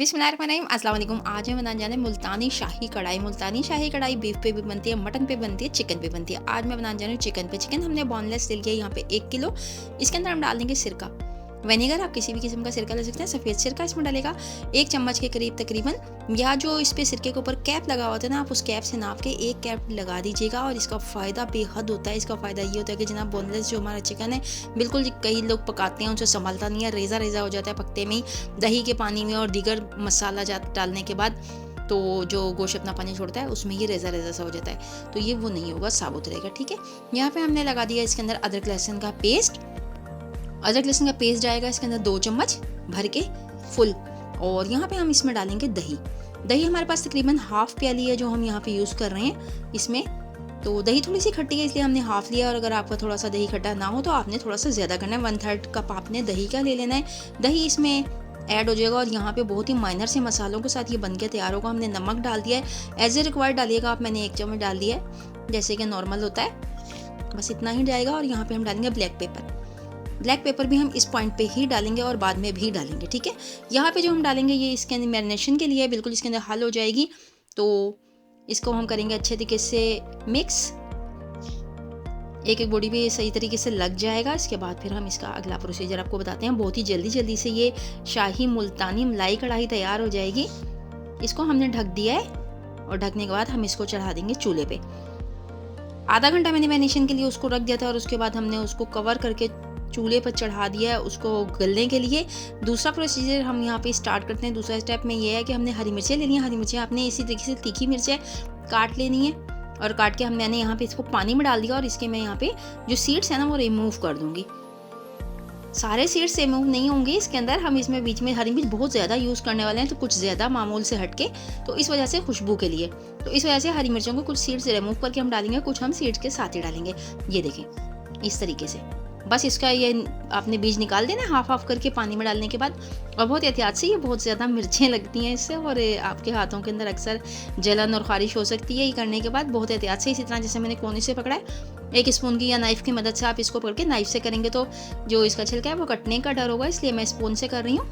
बिस्मिल्लाहिर्रहमानिर्रहीम, अस्सलाम वालेकुम। आज हम बनाने जा रहे हैं मुल्तानी शाही कढ़ाई। मुल्तानी शाही कढ़ाई बीफ पे भी बनती है, मटन पे बनती है, चिकन पे बनती है। आज मैं बनाने जा रही हूँ चिकन पे। चिकन हमने बोनलेस ले लिया यहाँ पे 1 किलो। इसके अंदर हम डाल देंगे सिरका, विनेगर, आप किसी भी किस्म का सिरका ले सकते हैं। सफ़ेद सिरका इसमें डालेगा 1 चम्मच के करीब तकरीबन। या जो इस पे सिरके के ऊपर कैप लगा हुआ था ना, आप उस कैप से नाप के 1 कैप लगा दीजिएगा। और इसका फ़ायदा बेहद होता है। इसका फ़ायदा ये होता है कि जनाब बोनलेस जो हमारा चिकन है, बिल्कुल कई लोग पकाते हैं उनसे संभलता नहीं है, रेज़ा रेज़ा हो जाता है पकते में ही। दही के पानी में और दीगर मसाला डालने के बाद तो जो गोश्त अपना पानी छोड़ता है उसमें ये रेज़ा रेज़ा सा हो जाता है, तो ये वो नहीं होगा, साबुत रहेगा। ठीक है, यहाँ पे हमने लगा दिया इसके अंदर अदरक लहसुन का पेस्ट। अदरक लहसुन का पेस्ट जाएगा इसके अंदर 2 चम्मच भर के फुल। और यहाँ पे हम इसमें डालेंगे दही। दही हमारे पास तकरीबन हाफ प्याली है जो हम यहाँ पे यूज़ कर रहे हैं इसमें। तो दही थोड़ी सी खट्टी है इसलिए हमने हाफ लिया, और अगर आपका थोड़ा सा दही खट्टा ना हो तो आपने थोड़ा सा ज़्यादा करना है। 1/3 कप आपने दही का ले लेना है। दही इसमें ऐड हो जाएगा और यहाँ पे बहुत ही माइनर से मसालों के साथ ये बन के तैयार होगा। हमने नमक डाल दिया है, एज ए रिक्वायर्ड डालिएगा आप। मैंने 1 चम्मच डाल दिया है जैसे कि नॉर्मल होता है, बस इतना ही जाएगा। और यहाँ पे हम डालेंगे ब्लैक पेपर। ब्लैक पेपर भी हम इस पॉइंट पे ही डालेंगे और बाद में भी डालेंगे। ठीक है, यहाँ पे जो हम डालेंगे ये इसके अंदर मैरिनेशन के लिए बिल्कुल इसके अंदर हल हो जाएगी। तो इसको हम करेंगे अच्छे तरीके से मिक्स, एक एक बॉडी पे सही तरीके से लग जाएगा। इसके बाद फिर हम इसका अगला प्रोसीजर आपको बताते हैं। बहुत ही जल्दी जल्दी से ये शाही मुल्तानी मलाई कढ़ाई तैयार हो जाएगी। इसको हमने ढक दिया है और ढकने के बाद हम इसको चढ़ा देंगे चूल्हे पे। आधा घंटा मैंने मैरिनेशन के लिए उसको रख दिया था और उसके बाद हमने उसको कवर करके चूल्हे पर चढ़ा दिया है उसको गलने के लिए। दूसरा प्रोसीजर हम यहाँ पे स्टार्ट करते हैं। दूसरा स्टेप में ये है कि हमने हरी मिर्चें ले ली हैं। हरी मिर्चें आपने इसी तरीके से तीखी मिर्चें काट लेनी है और काट के मैंने यहाँ पे इसको पानी में डाल दिया और इसके मैं यहाँ पे जो सीड्स है ना वो रिमूव कर दूंगी। सारे सीड्स रिमूव नहीं होंगे इसके अंदर, हम इसमें बीच में हरी मिर्च बहुत ज़्यादा यूज़ करने वाले हैं, तो कुछ ज़्यादा मामूल से हटके, तो इस वजह से खुशबू के लिए, तो इस वजह से हरी मिर्चों को कुछ सीड्स रिमूव करके हम डालेंगे, कुछ हम सीड्स के साथ ही डालेंगे। ये देखें इस तरीके से, बस इसका ये आपने बीज निकाल देना हाफ हाफ करके पानी में डालने के बाद। और बहुत एहतियात से, ये बहुत ज़्यादा मिर्चें लगती हैं इससे और आपके हाथों के अंदर अक्सर जलन और ख़ारिश हो सकती है। ये करने के बाद बहुत एहतियात से, इसी तरह जैसे मैंने कोने से पकड़ा है, 1 स्पून की या नाइफ़ की मदद से आप इसको पकड़ के, नाइफ़ से करेंगे तो जो इसका छिलका है वो कटने का डर होगा, इसलिए मैं स्पून से कर रही हूँ।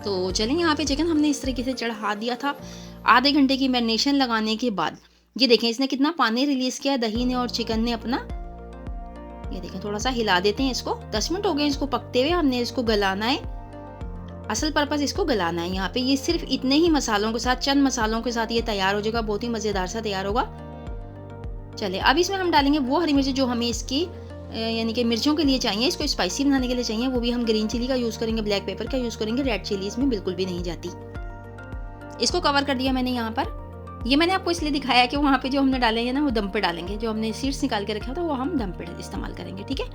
तो चलें, यहाँ पे चिकन हमने इस तरीके से चढ़ा दिया था। आधे घंटे की मैरिनेशन लगाने के बाद ये देखें इसने कितना पानी रिलीज़ किया दही ने और चिकन ने अपना। ये देखें, थोड़ा सा हिला देते हैं इसको। 10 मिनट हो गए इसको पकते हुए। हमने इसको गलाना है, असल पर्पस इसको गलाना है। यहाँ पे ये सिर्फ इतने ही मसालों के साथ, चंद मसालों के साथ ये तैयार हो जाएगा, बहुत ही मज़ेदार सा तैयार होगा। चले, अब इसमें हम डालेंगे वो हरी मिर्ची जो हमें इसकी यानी कि मिर्चों के लिए चाहिए, इसको स्पाइसी बनाने के लिए चाहिए। वो भी हम ग्रीन चिली का यूज़ करेंगे, ब्लैक पेपर का यूज़ करेंगे, रेड चिली इसमें बिल्कुल भी नहीं जाती। इसको कवर कर दिया मैंने यहाँ पर। ये मैंने आपको इसलिए दिखाया कि वहाँ पे जो हमने डाले हैं ना वो दम पे डालेंगे, जो हमने सीड्स निकाल के रखा था वो हम दम पे इस्तेमाल करेंगे। ठीक है,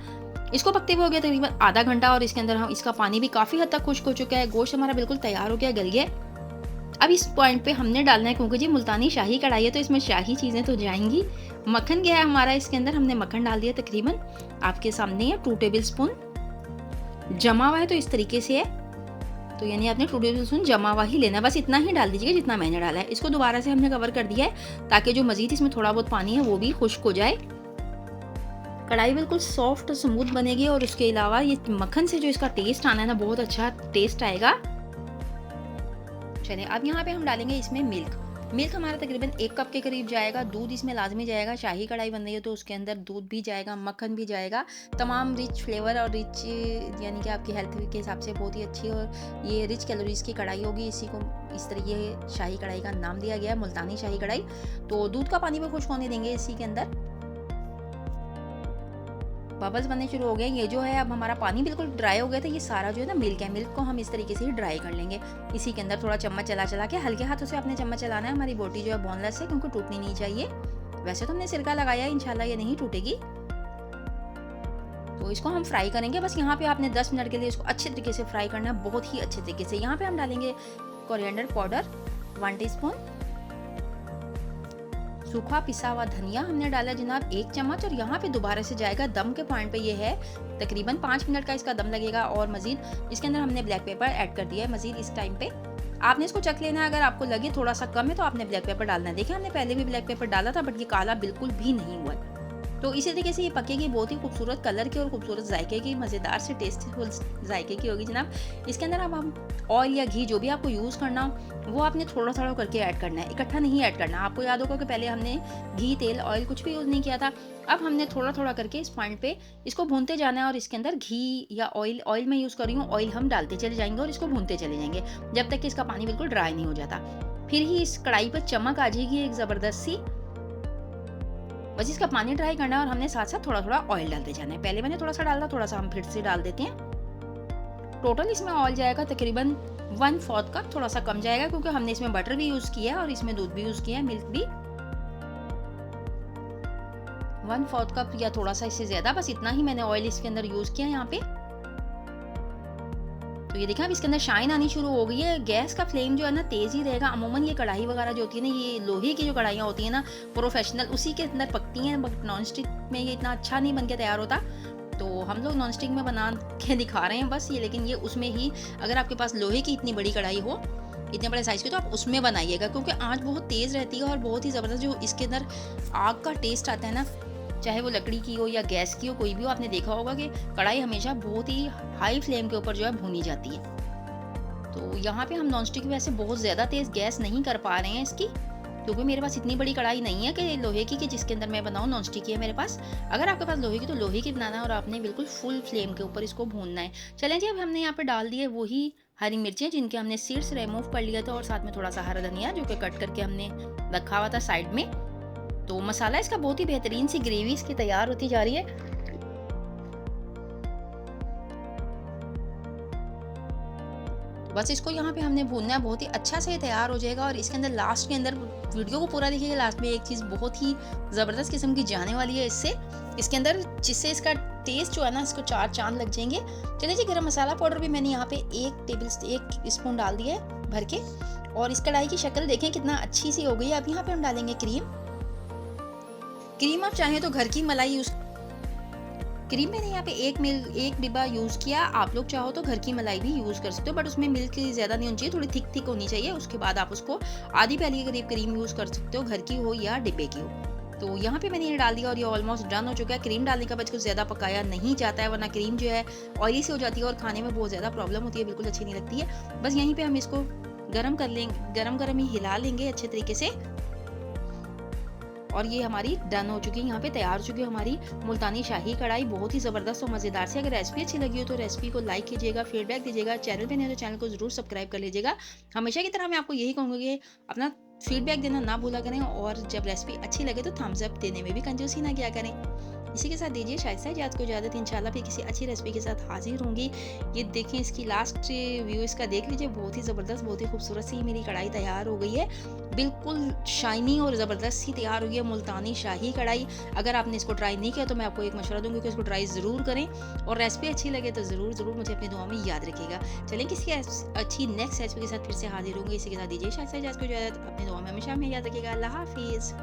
इसको पकते हुए हो गया तकरीबन आधा घंटा और इसके अंदर हम इसका पानी भी काफ़ी हद तक खुश्क हो चुका है। गोश्त हमारा बिल्कुल तैयार हो गया, गल गया। अब इस पॉइंट पे हमने डालना है, क्योंकि जी मुल्तानी शाही कढ़ाई है तो इसमें शाही चीज़ें तो जाएंगी। मक्खन गया है हमारा इसके अंदर, हमने मक्खन डाल दिया तकरीबन आपके सामने है 2 टेबल स्पून जमा हुआ है, तो इस तरीके से है। तो यानी आपने 2 टेबल स्पून जमा हुआ ही लेना है, बस इतना ही डाल दीजिएगा जितना मैंने डाला है। इसको दोबारा से हमने कवर कर दिया है ताकि जो मजीद इसमें थोड़ा बहुत पानी है वो भी खुश्क हो जाए। कढ़ाई बिल्कुल सॉफ्ट और स्मूथ बनेगी और उसके अलावा ये मक्खन से जो इसका टेस्ट आना है ना, बहुत अच्छा टेस्ट आएगा। चलिए, अब यहाँ पे हम डालेंगे इसमें मिल्क। मिल्क हमारा तकरीबन 1 कप के करीब जाएगा। दूध इसमें लाजमी जाएगा, शाही कढ़ाई बन रही है तो उसके अंदर दूध भी जाएगा, मक्खन भी जाएगा। तमाम रिच फ्लेवर और रिच यानी कि आपकी हेल्थ के हिसाब से बहुत ही अच्छी और ये रिच कैलोरीज़ की कढ़ाई होगी। इसी को इस तरीके शाही कढ़ाई का नाम दिया गया है, मुल्तानी शाही कढ़ाई। तो दूध का पानी भी खुश्क होने देंगे इसी के अंदर। बबल्स बनने शुरू हो गए। ये जो है अब हमारा पानी बिल्कुल ड्राई हो गया था। ये सारा जो है ना मिल्क है, मिल्क को हम इस तरीके से ही ड्राई कर लेंगे। इसी के अंदर थोड़ा चम्मच चला चला के, हल्के हाथों से आपने चम्मच चलाना है। हमारी बोटी जो है बोनलेस है क्योंकि टूटनी नहीं चाहिए। वैसे तो हमने सिरका लगाया है, इंशाल्लाह ये नहीं टूटेगी। तो इसको हम फ्राई करेंगे। बस यहाँ पे आपने 10 मिनट के लिए इसको अच्छे तरीके से फ्राई करना है, बहुत ही अच्छे तरीके से। यहाँ पे हम डालेंगे कोरिएंडर पाउडर 1 टीस्पून, सूखा पिसा हुआ धनिया हमने डाला जनाब 1 चम्मच। और यहाँ पे दोबारा से जाएगा दम के पॉइंट पे, ये है तकरीबन 5 मिनट का इसका दम लगेगा। और मजीद इसके अंदर हमने ब्लैक पेपर ऐड कर दिया है। मजीद इस टाइम पे आपने इसको चख लेना है, अगर आपको लगे थोड़ा सा कम है तो आपने ब्लैक पेपर डालना है। देखिए हमने पहले भी ब्लैक पेपर डाला था बट ये काला बिल्कुल भी नहीं हुआ। तो इसी तरीके से ये पकेगी, बहुत ही खूबसूरत कलर की और खूबसूरत जायके की, मज़ेदार से टेस्टफुल जायके की होगी जनाब। इसके अंदर अब हम ऑयल या घी जो भी आपको यूज़ करना हो वो आपने थोड़ा-थोड़ा करके ऐड करना है, इकट्ठा नहीं ऐड करना। आपको याद होगा कि पहले हमने घी, तेल, ऑयल कुछ भी यूज़ नहीं किया था। अब हमने थोड़ा-थोड़ा करके इस पॉइंट पे इसको भूनते जाना है और इसके अंदर घी या ऑयल मैं यूज़ कर रही हूँ, ऑयल हम डालते चले जाएँगे और इसको भूनते चले जाएँगे, जब तक कि इसका पानी बिल्कुल ड्राई नहीं हो जाता। फिर ही इस कढ़ाई पर चमक आ जाएगी एक ज़बरदस्त सी। बस इसका पानी ड्राई करना है और हमने साथ-साथ थोड़ा-थोड़ा ऑयल डालते जाना है। पहले मैंने थोड़ा-सा डाला, थोड़ा-सा हम फिर से डाल देते हैं। टोटल इसमें ऑयल जाएगा तकरीबन 1/4 कप, थोड़ा-सा कम जाएगा क्योंकि हमने इसमें बटर भी यूज़ किया है और इसमें दूध भी यूज़ किया है, मिल्क भी। 1/4 कप या थोड़ा-सा इससे ज़्यादा, बस इतना ही मैंने ऑयल इसके अंदर यूज़ किया है यहाँ पे। तो ये देखा अब इसके अंदर शाइन आनी शुरू हो गई है। गैस का फ्लेम जो है ना तेज़ ही रहेगा। अमूमन ये कढ़ाई वगैरह जो होती है ना, ये लोहे की जो कढ़ाइयाँ होती हैं ना प्रोफेशनल, उसी के अंदर पकती हैं, बट नॉन स्टिक में ये इतना अच्छा नहीं बन के तैयार होता। तो हम लोग नॉन स्टिक में बना के दिखा रहे हैं बस ये, लेकिन ये उसमें ही, अगर आपके पास लोहे की इतनी बड़ी कढ़ाई हो, इतने बड़े साइज़ की, तो आप उसमें बनाइएगा क्योंकि आँच बहुत तेज़ रहती है और बहुत ही ज़बरदस्त जो इसके अंदर आग का टेस्ट आता है ना, चाहे वो लकड़ी की हो या गैस की हो, कोई भी हो, आपने देखा होगा कि कढ़ाई हमेशा बहुत ही हाई फ्लेम के ऊपर जो है भूनी जाती है। तो यहाँ पे हम नॉन स्टिक वैसे बहुत ज़्यादा तेज़ गैस नहीं कर पा रहे हैं इसकी, क्योंकि मेरे पास इतनी बड़ी कढ़ाई नहीं है कि लोहे की कि जिसके अंदर मैं बनाऊँ। नॉन स्टिक ही है मेरे पास। अगर आपके पास लोहे की तो लोहे की बनाना है और आपने बिल्कुल फुल फ्लेम के ऊपर इसको भूनना है। चलें जी, अब हमने यहाँ पे डाल दिए वही हरी मिर्चें जिनके हमने सीड्स रिमूव कर लिया था और साथ में थोड़ा सा हरा धनिया जो कि कट करके हमने रखा हुआ था साइड में। तो मसाला इसका बहुत ही बेहतरीन सी ग्रेवी इसकी तैयार होती जा रही है। बस इसको यहाँ पे हमने भूनना है, बहुत ही अच्छा से तैयार हो जाएगा। और इसके अंदर लास्ट के अंदर वीडियो को पूरा देखिएगा, लास्ट में एक चीज़ बहुत ही ज़बरदस्त किस्म की जाने वाली है इसके अंदर, जिससे इसका टेस्ट जो है ना, इसको 4 चांद लग जाएंगे। चलिए जी, गरम मसाला पाउडर भी मैंने यहाँ पे 1 स्पून डाल दिया है भर के। और इस कढ़ाई की शक्ल देखें कितना अच्छी सी हो गई है। अब यहाँ पे हम डालेंगे क्रीम आप चाहें तो घर की मलाई यूज़, क्रीम मैंने यहाँ पे 1 डिब्बा यूज़ किया। आप लोग चाहो तो घर की मलाई भी यूज़ कर सकते हो, बट उसमें मिल्क ज़्यादा नहीं होनी चाहिए, थोड़ी थिक होनी चाहिए। उसके बाद आप उसको आधी प्याली के करीब क्रीम यूज़ कर सकते हो, घर की हो या डिब्बे की हो। तो यहाँ पे मैंने ये डाल दिया और ये ऑलमोस्ट डन हो चुका है। क्रीम डालने के बाद इसको ज़्यादा पकाया नहीं जाता है, वरना क्रीम जो है ऑयली से हो जाती है और खाने में बहुत ज़्यादा प्रॉब्लम होती है, बिल्कुल अच्छी नहीं लगती है। बस यहीं पर हम इसको गर्म कर लेंगे, गरम ही हिला लेंगे अच्छे तरीके से। और ये हमारी डन हो चुकी है, यहाँ पे तैयार हो चुकी है हमारी मुल्तानी शाही कढ़ाई, बहुत ही ज़बरदस्त और मज़ेदार से। अगर रेसिपी अच्छी लगी हो तो रेसिपी को लाइक कीजिएगा, फीडबैक दीजिएगा। चैनल पे नहीं है तो चैनल को ज़रूर सब्सक्राइब कर लीजिएगा। हमेशा की तरह मैं आपको यही कहूँगी कि अपना फीडबैक देना ना भूला करें, और जब रेसिपी अच्छी लगे तो थम्स अप देने में भी कंजूसी ना किया करें। इसी के साथ दीजिए शाइस्ता इजाज़त को इजाज़त। इंशाल्लाह फिर किसी अच्छी रेसिपी के साथ हाजिर होंगी। ये देखें, इसकी लास्ट व्यू इसका देख लीजिए, बहुत ही ज़बरदस्त, बहुत ही खूबसूरत सी मेरी कढ़ाई तैयार हो गई है, बिल्कुल शाइनी और ज़बरदस्त सी तैयार हो गई है मुल्तानी शाही कढ़ाई। अगर आपने इसको ट्राई नहीं किया तो मैं आपको एक मशवरा दूँगी कि इसको ट्राई ज़रूर करें, और रेसिपी अच्छी लगे तो ज़रूर मुझे अपनी दुआ में याद रखिएगा। चलें, किसी अच्छी नेक्स्ट रेसिपी के साथ फिर से हाजिर होंगे। इसी के साथ दीजिए शाइस्ता इजाज़त को इजाज़त। अपनी दुआ में हमेशा हमें याद रखिएगा। अल्लाह हाफ़िज़।